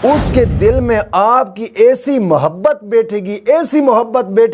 اس کے دل میں آپ کی ایسی محبت بیٹھے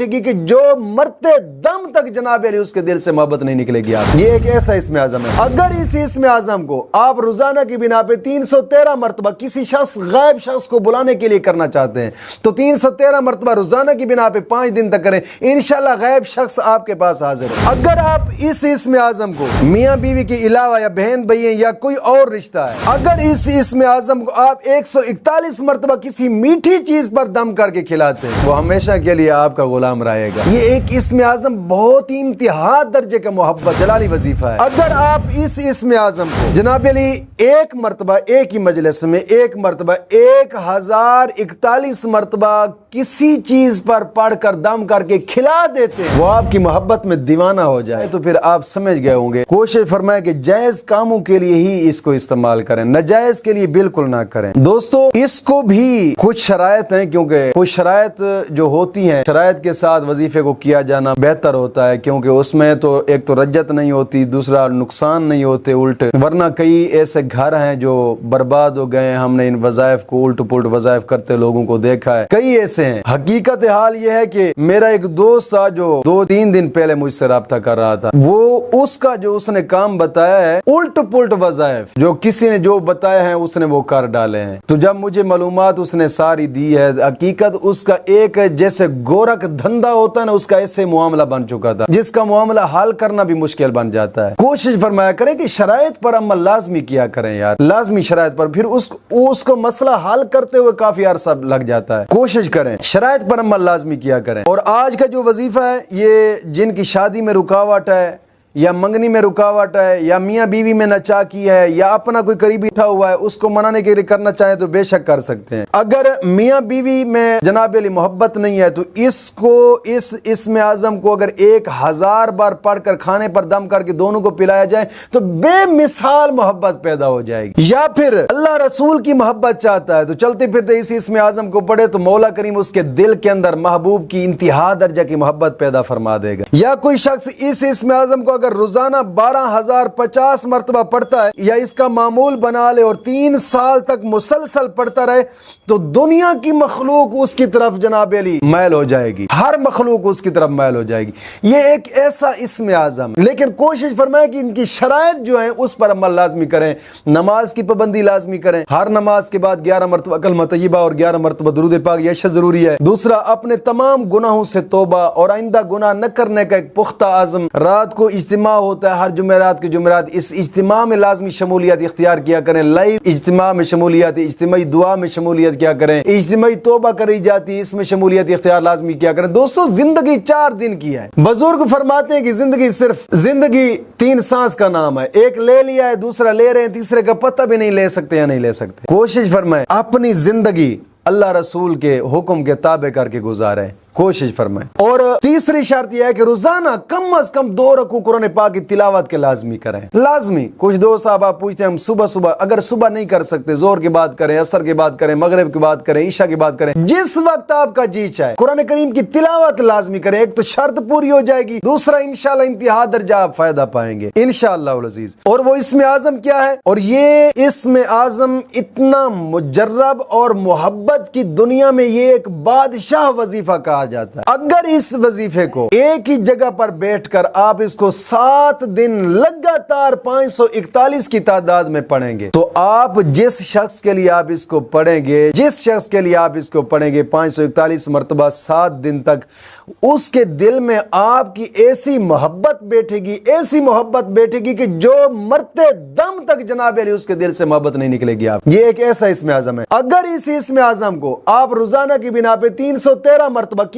گی کہ جو مرتے دم تک جناب علی اس کے دل سے محبت نہیں نکلے گی آپ. یہ ایک ایسا اسم اعظم ہے. اگر اس اسم اعظم کو آپ روزانہ کی بنا پہ 313 مرتبہ کسی غائب شخص کو بلانے کے لیے کرنا چاہتے ہیں تو 313 مرتبہ روزانہ کی بنا پہ 5 دن تک کریں, انشاءاللہ غائب شخص آپ کے پاس حاضر ہے. اگر آپ اس اسم اعظم کو میاں بیوی کے علاوہ یا بہن بھائی یا کوئی اور رشتہ ہے, اگر اس اسم اعظم کو آپ 141 مرتبہ کسی میٹھی چیز پر دم کر کے کھلاتے ہیں, وہ ہمیشہ کے لیے آپ کا غلام رہے گا. یہ ایک اسم اعظم بہت ہی انتہا درجے کا محبت جلالی وظیفہ ہے. اگر آپ اس اسم اعظم کو جناب علی ایک مرتبہ ایک ہی مجلس میں 1041 مرتبہ کسی چیز پر پڑھ کر دم کر کے کھلا دیتے ہیں, وہ آپ کی محبت میں دیوانہ ہو جائے تو پھر آپ سمجھ گئے ہوں گے. کوشش فرمائیں کہ جائز کاموں کے لیے ہی اس کو استعمال کریں, ناجائز کے لیے بالکل نہ کریں. دوستو اس کو بھی کچھ شرائط ہیں, کیونکہ کچھ شرائط جو ہوتی ہیں, شرائط کے ساتھ وظیفے کو کیا جانا بہتر ہوتا ہے, کیونکہ اس میں تو ایک تو رجت نہیں ہوتی, دوسرا نقصان نہیں ہوتے الٹ, ورنہ کئی ایسے گھر ہیں جو برباد ہو گئے. ہم نے ان وظائف کو الٹ پلٹ وظائف کرتے لوگوں کو دیکھا ہے, کئی ایسے ہیں. حقیقت حال یہ ہے کہ میرا ایک دوست تھا جو 2-3 دن پہلے مجھ سے رابطہ کر رہا تھا, وہ اس کا جو اس نے کام بتایا ہے الٹ پلٹ وظائف جو کسی نے جو بتایا ہے اس نے وہ کر ڈالے ہیں. تو جب مجھے معلومات اس نے ساری دی ہے, حقیقت اس کا ایک جیسے گورکھ دھندا ہوتا ہے نا, اس کا ایسے معاملہ بن چکا تھا جس کا معاملہ حل کرنا بھی مشکل بن جاتا ہے. کوشش فرمایا کریں کہ شرائط پر عمل لازمی کیا کریں یار, لازمی شرائط پر, پھر اس کو مسئلہ حل کرتے ہوئے کافی عرصہ لگ جاتا ہے. کوشش کریں شرائط پر عمل لازمی کیا کریں. اور آج کا جو وظیفہ ہے یہ جن کی شادی میں رکاوٹ ہے یا منگنی میں رکاوٹ ہے یا میاں بیوی میں ناچاکی ہے یا اپنا کوئی قریبی اٹھا ہوا ہے, اس کو منانے کے لیے کرنا چاہیں تو بے شک کر سکتے ہیں. اگر میاں بیوی میں جناب علی محبت نہیں ہے تو اس کو اس اسم اعظم کو اگر 1000 بار پڑھ کر کھانے پر دم کر کے دونوں کو پلایا جائے تو بے مثال محبت پیدا ہو جائے گی. یا پھر اللہ رسول کی محبت چاہتا ہے تو چلتے پھرتے اس اسم اعظم کو پڑھے تو مولا کریم اس کے دل کے اندر محبوب کی انتہا درجہ کی محبت پیدا فرما دے گا. یا کوئی شخص اس اسم اعظم کو اگر روزانہ 12050 مرتبہ پڑھتا ہے یا اس کا معمول بنا لے اور 3 سال تک مسلسل پڑھتا رہے تو دنیا کی مخلوق اس کی طرف جناب علی میل ہو جائے گی, ہر مخلوق اس کی طرف میل ہو جائے گی. یہ ایک ایسا اسم اعظم, لیکن کوشش فرمائیں کہ ان کی شرائط جو ہیں اس پر عمل لازمی کریں. نماز کی پابندی لازمی کریں, ہر نماز کے بعد 11 مرتبہ کلمہ طیبہ اور 11 مرتبہ درود پاک یہ شرط ضروری ہے. دوسرا اپنے تمام گناہوں سے توبہ اور آئندہ گناہ نہ کرنے کا ایک پختہ عزم. رات کو اجتماع ہوتا ہے ہر جمعرات کے جمعرات, اس اجتماع میں لازمی شمولیت اختیار کیا کریں. لائیو اجتماع میں شمولیت, اجتماعی دعا میں شمولیت کیا کریں, اجتماعی توبہ کری جاتی ہے اس میں شمولیت اختیار لازمی کیا کریں. دوستو زندگی 4 دن کی ہے. بزرگ فرماتے ہیں کہ زندگی 3 سانس کا نام ہے, ایک لے لیا ہے, دوسرا لے رہے ہیں, تیسرے کا پتہ بھی نہیں لے سکتے یا نہیں لے سکتے. کوشش فرمائیں اپنی زندگی اللہ رسول کے حکم کے تابع کر کے گزاریں, کوشش فرمائیں. اور تیسری شرط یہ ہے کہ روزانہ کم از کم 2 رکوع قرآن پاک کی تلاوت کے لازمی کریں, لازمی. کچھ دوست صاحب پوچھتے ہیں ہم صبح اگر صبح نہیں کر سکتے, زور کے بعد کریں, عصر کے بعد کریں, مغرب کے بعد کریں, عشاء کے بعد کریں, جس وقت آپ کا جی چاہے قرآن کریم کی تلاوت لازمی کریں. ایک تو شرط پوری ہو جائے گی, دوسرا انشاءاللہ انتہا درجہ آپ فائدہ پائیں گے انشاءاللہ العزیز. اور وہ اسم اعظم کیا ہے, اور یہ اسم اعظم اتنا مجرب اور محبت کی دنیا میں یہ ایک بادشاہ وظیفہ کہا جاتا ہے. اگر اس وظیفے کو ایک ہی جگہ پر بیٹھ کر آپ اس کو 7 دن لگاتار 541 کی تعداد میں پڑھیں گے تو آپ جس شخص کے لیے آپ اس کو پڑھیں گے 541 مرتبہ 7 دن تک, اس کے دل میں آپ کی ایسی محبت بیٹھے گی کہ جو مرتے دم تک جناب علی اس کے دل سے محبت نہیں نکلے گی. آپ یہ ایک ایسا اسم اعظم ہے. اگر اس اسم اعظم کو آپ روزانہ کی بنا پہ 313 مرتبہ کسی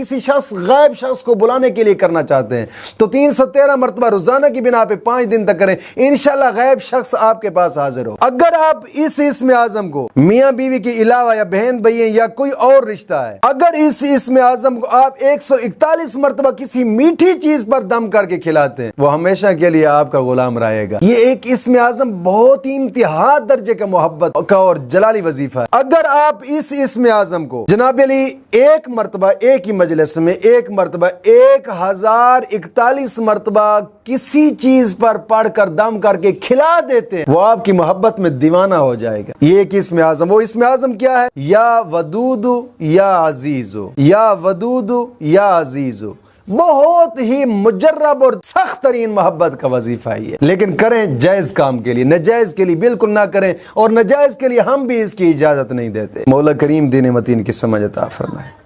غائب شخص کو بلانے کے لیے کرنا چاہتے ہیں تو 313 مرتبہ روزانہ کی بنا پہ 5 دن تک کریں, انشاءاللہ غائب شخص آپ کے پاس حاضر ہو. اگر آپ اس اسم اعظم کو میاں بیوی کے علاوہ یا بہن بھائی یا کوئی اور رشتہ ہے, اگر اس اسم اعظم کو آپ 141 مرتبہ کسی میٹھی چیز پر دم کر کے کھلاتے ہیں, وہ ہمیشہ کے لیے آپ کا غلام رہے گا. یہ ایک اسم اعظم بہت ہی انتہا درجے کا محبت کا اور جلالی وظیفہ ہے. اگر آپ اس اسم اعظم کو جناب علی ایک مرتبہ ایک ہی مجلس میں ایک مرتبہ 1041 مرتبہ کسی چیز پر پڑھ کر دم کر کے کھلا دیتے ہیں، وہ آپ کی محبت میں دیوانہ ہو جائے گا۔ یہ ایک اسم اعظم، وہ اسم اعظم کیا ہے؟ یا ودود یا عزیزو، یا ودود یا عزیزو۔ بہت ہی مجرب اور سخت ترین محبت کا وظیفہ ہے، لیکن کریں جائز کام کے لیے، ناجائز کے لیے بالکل نہ کریں، اور ناجائز کے لیے ہم بھی اس کی اجازت نہیں دیتے۔ مولا کریم دین متین کی سمجھ عطا فرمائے۔